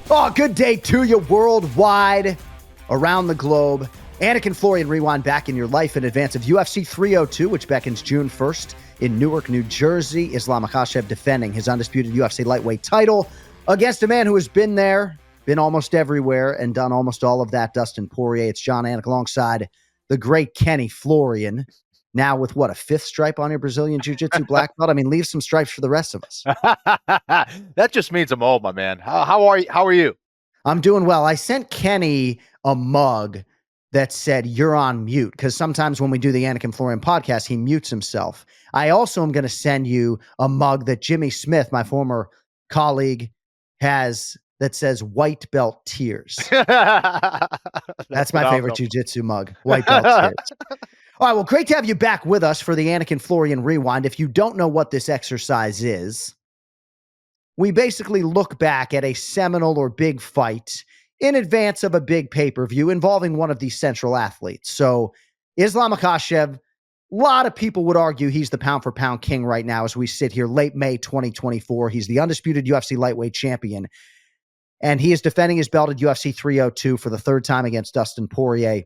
Oh, good day to you worldwide, around the globe. Anik and Florian rewind back in your life in advance of UFC 302, which beckons June 1st in Newark, New Jersey. Islam Makhachev defending his undisputed UFC lightweight title against a man who has been there, been almost everywhere, and done almost all of that, Dustin Poirier. It's John Anik alongside the great Kenny Florian. Now with what, a fifth stripe on your Brazilian Jiu-Jitsu black belt? I mean, leave some stripes for the rest of us. That just means I'm old, my man. How are you? How are you? I'm doing well. I sent Kenny a mug that said, "You're on mute," because sometimes when we do the Anik and Florian podcast, he mutes himself. I also am going to send you a mug that Jimmy Smith, my former colleague, has that says "White Belt Tears." That's my favorite jiu-jitsu mug, White Belt Tears. All right, well, great to have you back with us for the Anik and Florian Rewind. If you don't know what this exercise is, we basically look back at a seminal or big fight in advance of a big pay-per-view involving one of these central athletes. So Islam Makhachev, a lot of people would argue he's the pound-for-pound king right now as we sit here late May 2024. He's the undisputed UFC lightweight champion, and he is defending his belt at UFC 302 for the third time against Dustin Poirier.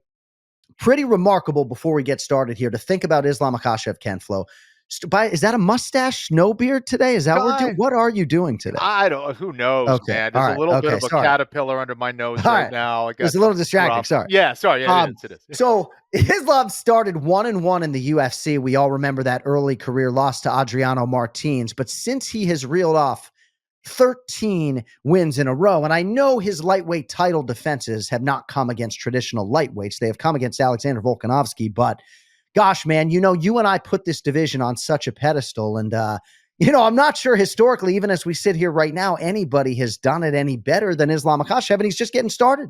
Pretty remarkable before we get started here to think about Islam Makhachev, Ken Flo. Is that a mustache, no beard today? Is that what are you doing today? I don't. Who knows, man? There's a little bit of a caterpillar under my nose right now. It's a little distracting. Sorry. Yeah, sorry. Yeah, it is. So Islam started 1-1 in the UFC. We all remember that early career loss to Adriano Martins. But since he has reeled off 13 wins in a row, and I know his lightweight title defenses have not come against traditional lightweights. They have come against Alexander Volkanovski, but gosh, man, you and I put this division on such a pedestal. And, I'm not sure historically, even as we sit here right now, anybody has done it any better than Islam Makhachev, and he's just getting started.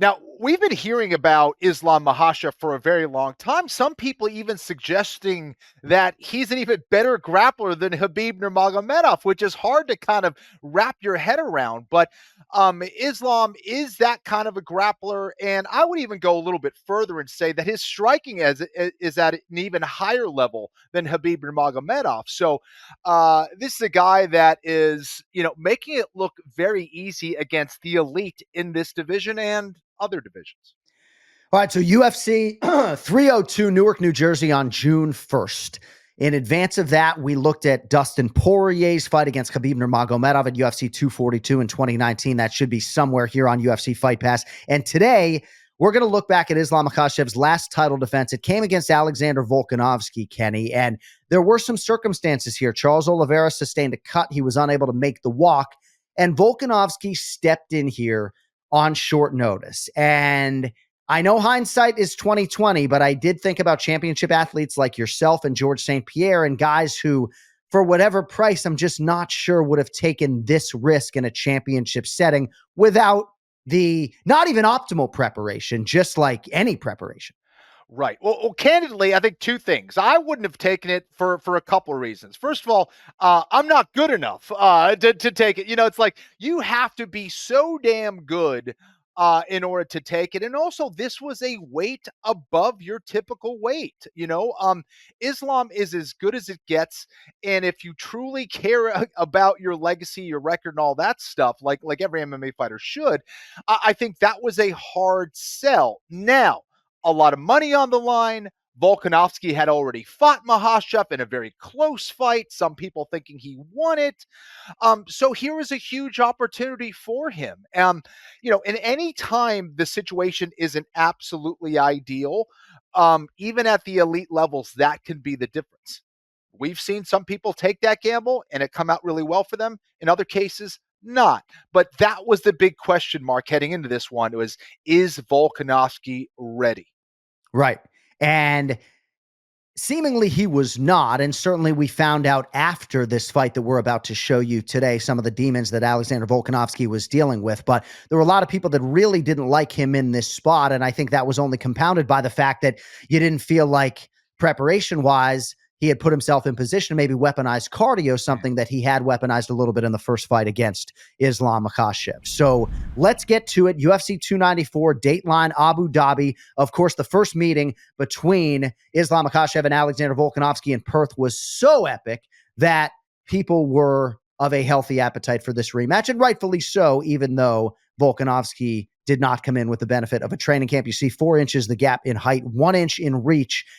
Now, we've been hearing about Islam Makhachev for a very long time. Some people even suggesting that he's an even better grappler than Khabib Nurmagomedov, which is hard to kind of wrap your head around. But Islam is that kind of a grappler, and I would even go a little bit further and say that his striking is at an even higher level than Khabib Nurmagomedov. So this is a guy that is, making it look very easy against the elite in this division and other divisions. All right, so UFC 302, Newark, New Jersey on June 1st. In advance of that, we looked at Dustin Poirier's fight against Khabib Nurmagomedov at UFC 242 in 2019. That should be somewhere here on UFC Fight Pass. And today, we're going to look back at Islam Makhachev's last title defense. It came against Alexander Volkanovski, Kenny, and there were some circumstances here. Charles Oliveira sustained a cut. He was unable to make the walk, and Volkanovski stepped in here on short notice. And I know hindsight is 2020, but I did think about championship athletes like yourself and George St. Pierre and guys who, for whatever price, I'm just not sure would have taken this risk in a championship setting without the not even optimal preparation, just like any preparation. Right. Well, candidly, I think two things. I wouldn't have taken it for a couple of reasons. First of all, I'm not good enough to take it. It's like you have to be so damn good in order to take it. And also, this was a weight above your typical weight. Islam is as good as it gets. And if you truly care about your legacy, your record, and all that stuff, like every MMA fighter should, I think that was a hard sell. Now, a lot of money on the line. Volkanovski had already fought Makhachev in a very close fight. Some people thinking he won it. So here is a huge opportunity for him. And any time the situation isn't absolutely ideal, even at the elite levels, that can be the difference. We've seen some people take that gamble and it come out really well for them. In other cases, not. But that was the big question mark heading into this one. It was, is Volkanovski ready? Right. And seemingly he was not. And certainly we found out after this fight that we're about to show you today, some of the demons that Alexander Volkanovski was dealing with. But there were a lot of people that really didn't like him in this spot. And I think that was only compounded by the fact that you didn't feel like preparation-wise, he had put himself in position to maybe weaponize cardio, something that he had weaponized a little bit in the first fight against Islam Makhachev. So let's get to it. UFC 294, Dateline, Abu Dhabi. Of course, the first meeting between Islam Makhachev and Alexander Volkanovski in Perth was so epic that people were of a healthy appetite for this rematch, and rightfully so, even though Volkanovski did not come in with the benefit of a training camp. You see 4 inches the gap in height, 1 inch in reach